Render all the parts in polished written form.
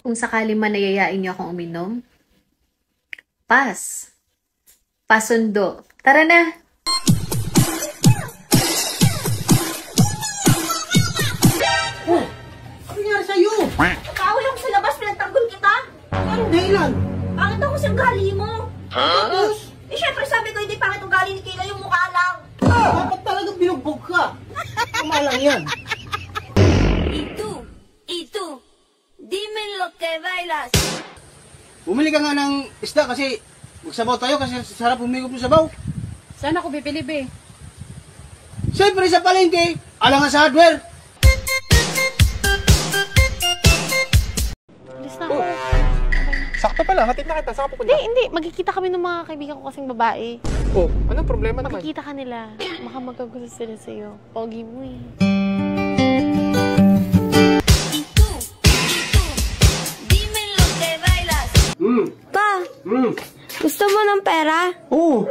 kung sakali man nayayain niyo akong uminom? Pass. Pasundo. Tara na! Oh! Ano nangyari sa'yo? Kaaway ako sa labas, pinagtanggol kita. Anong dahilan? Pangit ako sa ugali mo. Tapos? Eh, syempre sabi ko, hindi pangit ugali ni Kayla, yung mukha lang. Dapat talaga binugbog ka. Tama lang yan. Y tú, dime lo que bailas. Bumili ka nga ng isda kasi magsabaw tayo kasi sarap humigop ng sabaw. Saan ako bibili, be? Siyempre sa palengke, alangan sa hardware. Alis na ako. Sakto pala, hatid na kita. Saan ka pupunta? Hindi. Magkikita kami ng mga kaibigan ko kasing babae. Oh, anong problema naman? Makikita ka nila. Baka magkagusto sila sa'yo. Pogi mo eh. Dime lo que bailas. Pa, gusto mo ng pera? Oo.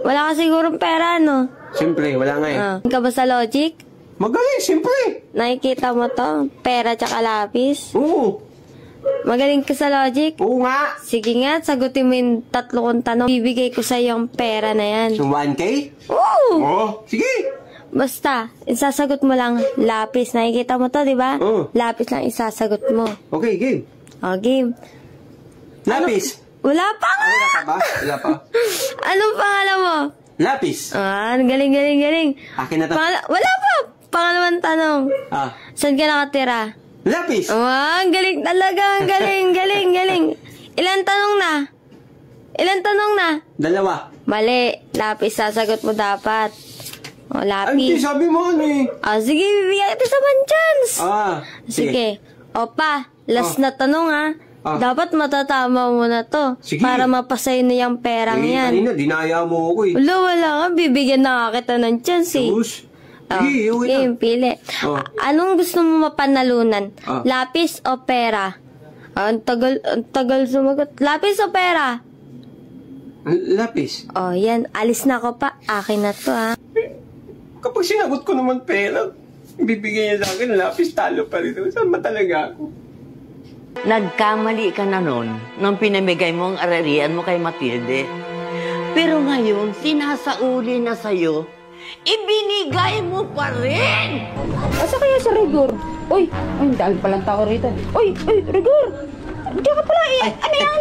Wala ka sigurong pera, no? Siyempre, wala nga eh. Ka ba sa Logic? Magaling, siyempre. Nakikita mo to? Pera tsaka lapis? Oo. Magaling ka sa Logic? Oo nga. Sige nga, sagutin mo yung 3 kong tanong. Bibigay ko sa yung pera na yan. So, 1K? Oo! Oo. Sige. Basta, isasagot mo lang lapis. Nakikita mo to, di ba? Oo. Lapis lang isasagot mo. Okay, game. O, game. Lapis. Wala pa nga! Wala ka ba? Wala pa. Anong pangalan mo? Lapis. Galing. Akin na to. Wala pa! Pangalawang tanong. Ah. Saan ka nakatira? Lapis. Ang galing talaga. Ang galing. Ilan tanong na? 2. Mali. Lapis sasagot mo dapat. O, Ay, hindi, lapis. sabi mo ano eh. Sige, bibigyan kita sa one chance. Sige. Sige. O pa, last na tanong ha. Dapat matatama mo na to. Sige. Para mapasay na yung perang yan. Kanina, dinaya mo ako eh. Wala nga. Bibigyan na nga kita ng chance eh. Tapos? Sige, uwi na. Game, pili. Anong gusto mo mapanalunan? Lapis o pera? Ang tagal sumagot. Lapis o pera? Lapis. Yan. Alis na ako pa. Akin na to, ha. Kapag sinagot ko naman pera, bibigyan niya sa akin, lapis, talo pa rin. Saan ba talaga ako? Nagkamali ka na nun nung pinamigay mo ang ararian mo kay Matilde. Pero ngayon, sinasauli na sa'yo, ibinigay mo pa rin! Asa kaya si Rigor? Uy, dahil palang tao rito. Uy, Rigor! Diyan ka pala eh. Ano yan?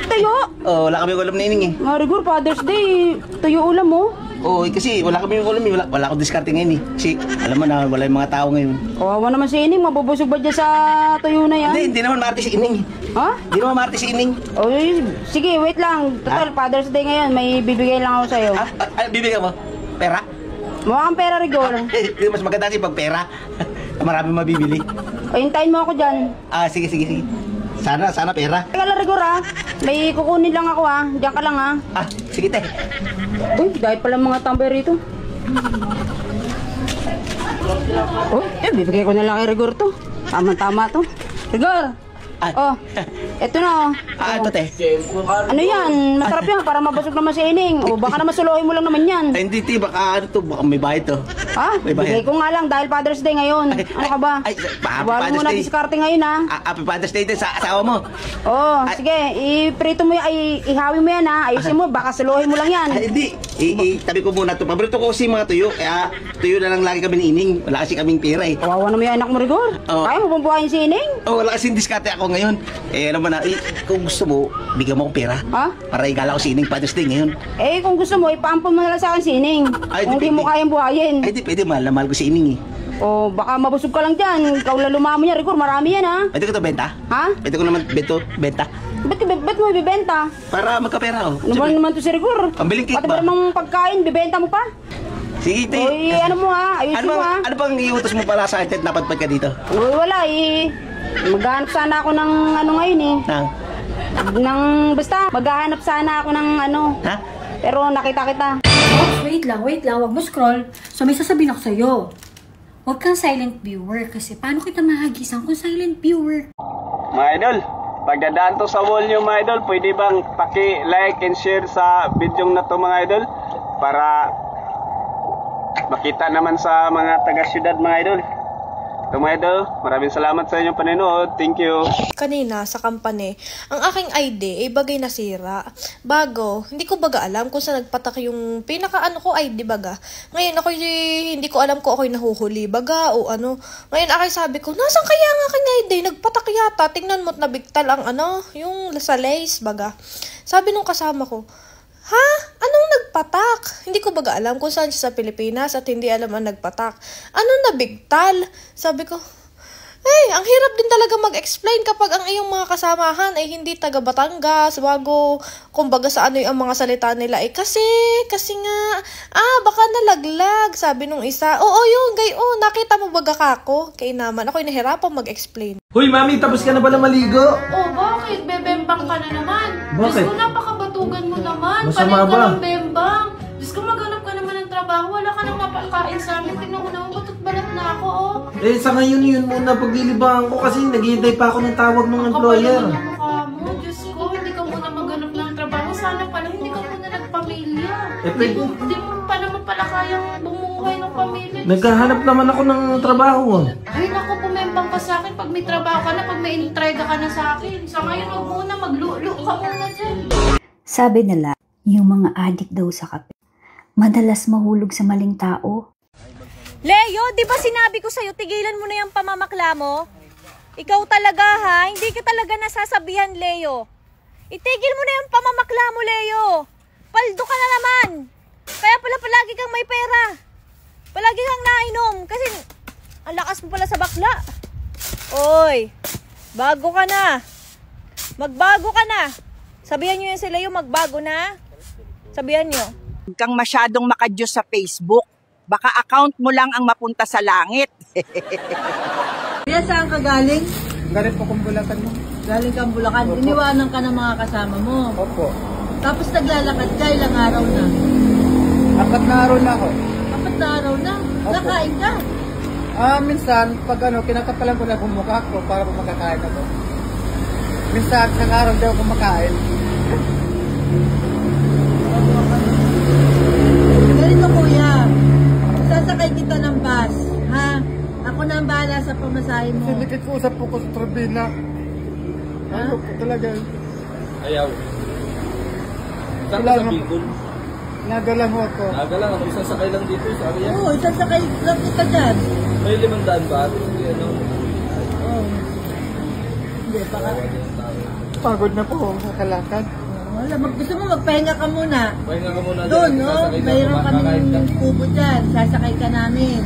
Tayo? Wala kami ulam na ining eh. Nga, Rigor, Father's Day. Tayo ulam mo. Kasi wala kami ulam eh. Wala akong diskarte ngayon eh. Kasi alam mo na wala yung mga tao ngayon. Kawawa naman si Ining. Mabubusog ba dyan sa tayo na yan? Hindi naman maarte si Ining. Ha? Hindi naman maarte si Ining. Sige, wait lang. Total, Father's Day ngayon. May bibigay lang ako sa'yo. Bibigyan mo? Pera? Mukha kang pera, Rigor. Mas maganda kasi pag pera. Marami mabibili. Hintayin mo ako dyan. Sige. Sana pera. Teka lang, Rigor, ha? May kukunin lang ako, ha? Diyan ka lang, ha? Sige, te. Uy, dahil pala mga tambay rito. Bibigay ko na lang kay Rigor to. Tama-tama to. Rigor! Eto na, Ito, te. Ano yan? Masarap yan para mabusog naman si Ining. Baka naman suluhin mo lang naman yan. Hindi, te. Baka may bayad to. May bigay ko nga lang dahil Father's Day ngayon. Ano ka ba? Wala mo na diskarte ngayon, ha? Happy Father's Day din sa asawa mo. Sige. Iprito mo yan. Ihawi mo yan, ha? Ayusin mo. Baka suluhin mo lang yan. Hindi. Tabi ko muna to. Paborito ko kasi mga tuyo. Kaya tuyo na lang lagi kami ni Ining. Wala kasi kaming pera eh. Kawawa naman yung anak mo, Rigor. Kaya mo bubuhayin si Ining? Wala kasing diskarte ako ngayon. Alam mo na, kung gusto mo, bigyan mo akong pera. Para igala ko si Ining Father's Day ngayon. Kung gusto mo, ipaampon mo na lang sa akin si Ining. Kung hindi mo kayang buhayin. Di pwede. Mahal na mahal ko si Ining eh. Baka mabusog ka lang dyan. Ikaw laluma mo niya, Rigor. Marami yan, ha? Pwede ko ito benta? Ha? Pwede ko naman benta? Ba't mo ibibenta? Para magkapera ako. Ano naman to si Rigor? Pambiling cake Pati ba? ba namang pagkain, bibenta mo pa? Sige, te. Ano mo, ha? Ayusin mo, ha? Ano bang iutos mo pala sa akin at napadpad ka dito? Wala, maghahanap sana ako ng ano ngayon, Basta, maghahanap sana ako ng ano. Ha? Pero nakita kita. Wait lang. Huwag mo scroll. So, may sasabihin ako sa'yo. Huwag kang silent viewer kasi paano kita mahagisan kung silent viewer? Mga idol, pagdadaan to sa wall nyo mga idol, pwede bang paki-like and share sa video na to mga idol? Para makita naman sa mga taga-syudad mga idol. So mga idol, maraming salamat sa inyong panonood. Thank you. Kanina sa company, ang aking ID ay bagay nasira. Bago, hindi ko baga alam kung saan nagpatak yung pinaka-ano ko ID baga. Ngayon ako hindi ko alam kung ako'y nahuhuli baga o ano. Ngayon aking sabi ko, nasan kaya ang aking ID? Nagpatak yata. Tingnan mo't nabigtal ang ano, yung sa lace baga. Sabi nung kasama ko, ha? Anong nagpatak? Hindi ko baga alam kung saan siya sa Pilipinas at hindi alam ang nagpatak. Anong nabigtal? Sabi ko, ang hirap din talaga mag-explain kapag ang iyong mga kasamahan ay hindi taga Batangas, bago, kumbaga sa ano yung mga salita nila kasi nga, baka nalaglag, sabi nung isa. Oo, yun, nakita mo baga kako? Kaya naman, ako'y nahirapan mag-explain. Hoy, mami, tapos ka na ba na maligo? Oh, bakit? Bebembang ka na naman. Bakit? Diyos ko, napakabatugan mo naman. Masama Palit ba? ka ng bembang. Diyos ko, maghanap ka naman ng trabaho. Wala ka nang mapakain sa amin. Tingnan ko naman, batot-balat na ako, oh. Sa ngayon yun muna paglilibangan ko kasi naghihintay pa ako ng tawag ng employer. Kapal naman yung mukha mo. Diyos ko, hindi ka muna maghanap ng trabaho. Sana pala hindi ka muna nagpamilya. Hindi mo pa naman pala kayang bumuhay ng pamilya. Naghahanap naman ako ng trabaho. Ay, naku, bumembang ka sa akin. Pag may trabaho ka na, pag may entrega ka na sa akin. Sa ngayon, huwag muna, maglulo ka muna dyan. Sabi nila, yung mga adik daw sa kape, madalas mahulog sa maling tao. Leo, di ba sinabi ko sa'yo, tigilan mo na yung pamamakla mo? Ikaw talaga ha, hindi ka talaga nasasabihan, Leo. Itigil mo na yung pamamakla mo, Leo. Paldo ka na naman. Kaya pala palagi kang may pera. Palagi kang nainom. Kasi ang lakas mo pala sa bakla. Oy, bago ka na. Magbago ka na. Sabihan nyo yan si Leo, magbago na. Sabihan nyo. Huwag kang masyadong makadiyos sa Facebook. Baka account mo lang ang mapunta sa langit. Kaya saan ka galing? Galing po kung Bulacan mo. Galing kang Bulacan. Opo. Iniwanan ka ng mga kasama mo. Opo. Tapos naglalakad ka, ilang araw na? 4 na araw na ako. 4 na araw na? Opo. Nakain ka? Minsan, pag kinakapalan ko na bumukha ko para makakain ako. Minsan, isang araw daw kumakain. Ganito kuya, sasakay kita ng bus, ha? Ako na ang bahala sa pamasahe mo. Sinikit ko usap po ko sa Trabina. Ayaw po talaga. Ayaw. Saan ka sa Bicol? Nagala mo ako. Nagala ako, isasakay lang dito sa area. Oo, isasakay lang kita dyan. May 500 ba? Oo. Hindi, baka... Pagod na po ako sa kalakad. Wala, gusto mo magpahinga ka muna. Pahinga ka muna. Doon, no? Mayroon kaming kubo dyan. Sasakay ka namin.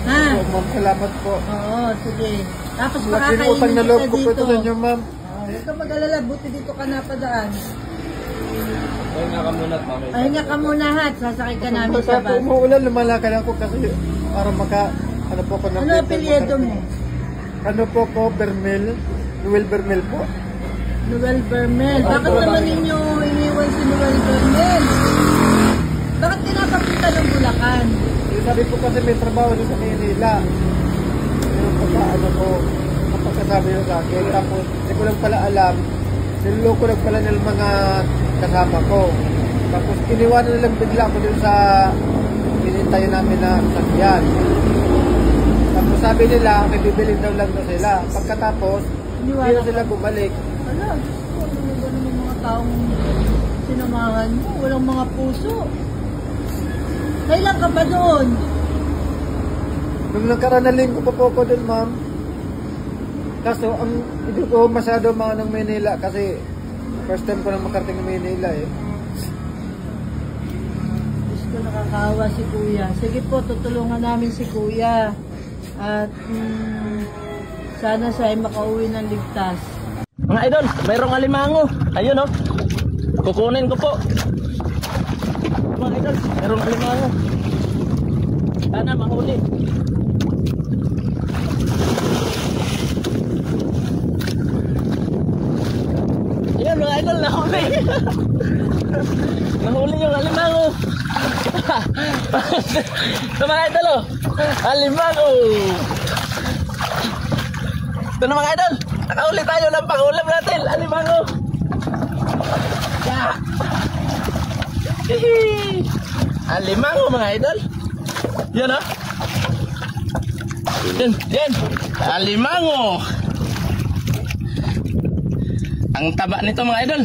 Ha? Oo, ma'am, salamat po. Oo, sige. Tapos pakakainin kita loob ko po dito. ito sa inyo, ma'am. Huwag ka mag-alala, buti dito ka napadaan. Pahinga ka muna at mamaya. Pahinga ka muna, ha? Sasakay ka namin sa bus. Pagka umuulan, lumalakad ako kasi para ano po ko ng ano apelyido mo? Ano po ko, Bermel. Noel Bermel po. Noel Bermel. Bakit naman ninyo iniwan si Noel Bermel? Bakit pinapapunta ng Bulacan? Sabi po kasi may trabaho sa Manila. Pero pagka ko, kapagkasabi nyo sa akin, tapos hindi ko lang pala alam, niloloko lang pala ng mga kasama ko. Tapos iniwanan na lang bigla ako dun sa pinintayo namin na sakyan. Tapos sabi nila, may bibilin daw lang na sila. Pagkatapos, hindi na sila bumalik. Wala, Diyos ko, ano gano'n yung mga taong sinamahan mo? Walang mga puso. Kailan ka pa doon? Nung nagkaroon na linggo pa po ako doon, ma'am. Kaso, hindi ko masyado mga ng Manila kasi first time ko lang makarating ng Manila eh. Diyos ko, nakakawa si Kuya. Sige po, tutulungan namin si Kuya. At sana siya ay makauwi ng ligtas. Mga idol, mayroong alimango. Ayun oh. Kukunin ko po. Mga idol, mayroong alimango. Sana mahuli. Ayun mga idol, nahuli. Nahuli yung alimango. Ito mga idol oh. Alimango. Ito na mga idol. Nakahuli tayo ng pangulam natin. Alimango. Yeah. Alimango mga idol. Yan ha. Yan. Alimango. Ang taba nito mga idol.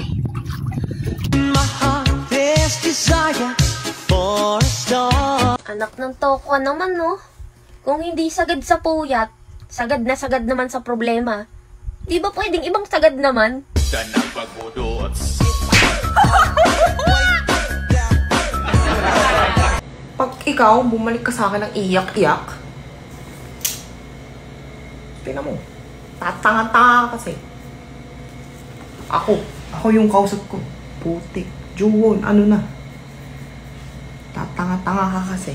Anak ng toko naman, no? Kung hindi sagad sa puyat, sagad na sagad naman sa problema. Di ba pwedeng ibang sagad naman? Pag ikaw, bumalik ka sa akin ng iyak-iyak, tingnan mo, tatanga-tanga kasi. Ako yung kausap ko. Putik. Juwon, ano na? Tatanga-tanga ka kasi.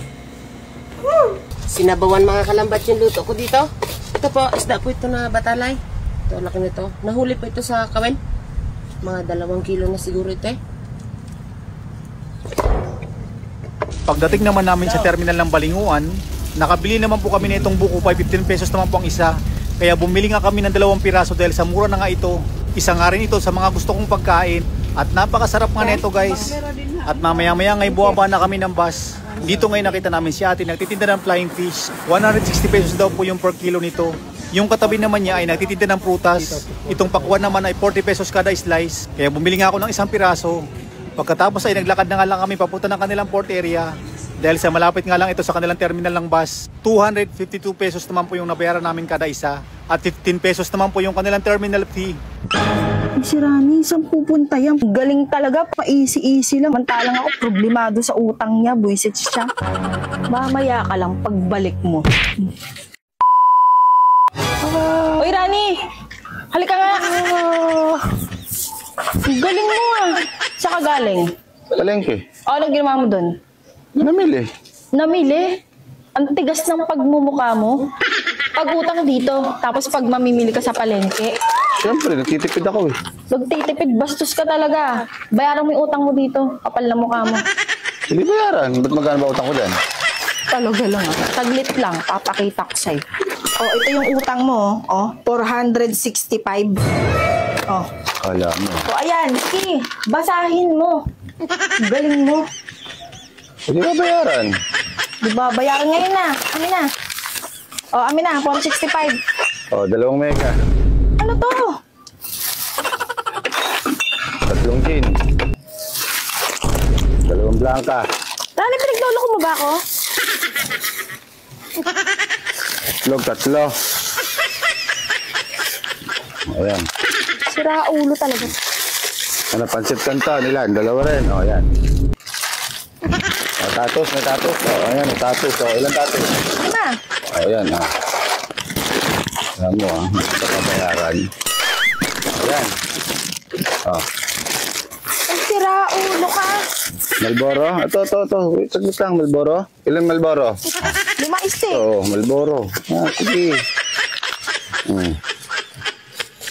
Sinabawan mga kalambat yung luto ko dito. Ito po, isda po ito na batalay. Ito, laki nito. Nahuli po ito sa kawin. Mga 2 kilo na siguro ito eh. Pagdating naman namin sa terminal ng Balinguan, nakabili naman po kami nitong buko pa, 15 pesos naman po ang isa. Kaya bumili nga kami ng 2 piraso dahil sa mura na nga ito. Isa nga rin ito sa mga gusto kong pagkain. At napakasarap nga nito guys. At mamaya-maya ngay buwaba na kami ng bus. Dito ngayon nakita namin si ate nagtitinda ng flying fish. 160 pesos daw po yung per kilo nito. Yung katabi naman niya ay nagtitinda ng prutas. Itong pakwan naman ay 40 pesos kada slice. Kaya bumili nga ako ng 1 piraso. Pagkatapos ay naglakad na nga lang kami papunta ng kanilang port area. Dahil sa malapit nga lang ito sa kanilang terminal ng bus. 252 pesos naman po yung nabayaran namin kada isa. At 15 pesos naman po yung kanilang terminal fee. Ay, si Rani, saan pupunta yan? Galing talaga, pa-easy-easy lang. Mantalang ako, problemado sa utang niya, buisit siya. Mamaya ka lang pagbalik mo. Uy, Rani! Halika nga! Galing mo ah! Saan ka galing? Palengke. O, anong ginawa mo dun? Namili. Namili? Ang tigas ng pagmumukha mo. Pag-utang dito, tapos pag mamimili ka sa palengke. Siyempre, nagtitipid ako eh. Nagtitipid, bastos ka talaga. Bayaran mo yung utang mo dito, kapal na mukha mo. Hindi bayaran. Ba't magkano ba utang ko dyan? Talaga lang ah. Taglit lang, papakita ko sa'yo. Oh, ito yung utang mo, oh. 465. Oh. Kala mo. So, ayan, sige, basahin mo. Galing mo. Hindi ba bayaran? Di ba, bayaran ngayon na. Amin na. Oh, amin na, 465. Oh, 2 mega. Ano to? 3 gin. 2 blanca. Rani, pinaglolo ko mo ba ako? 3. Ayan. Sira ulo talaga. Ano, pansit kanton, ilan? 2 rin. O, ayan. O, tatos, may tatos. O, ayan, may tatos. O, ilan tatos? 5. O, ayan, ha. Alam mo, ha. Ito ka bayaran. Ayan. O. Ay, sira ulo ka. Malboro? Ito. Wait, saglit lang, Malboro. Ilan Malboro? 5 este. Oo, Malboro. Ah, sige.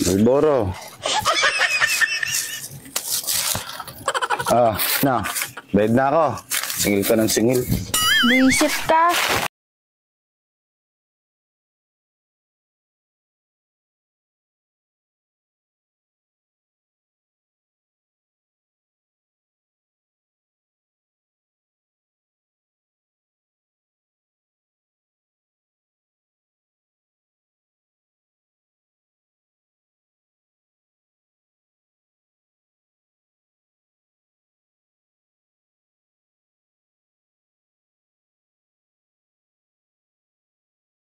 Malboro. Ah, na. Bayad na ako. Singil ka ng singil. Buisit ka.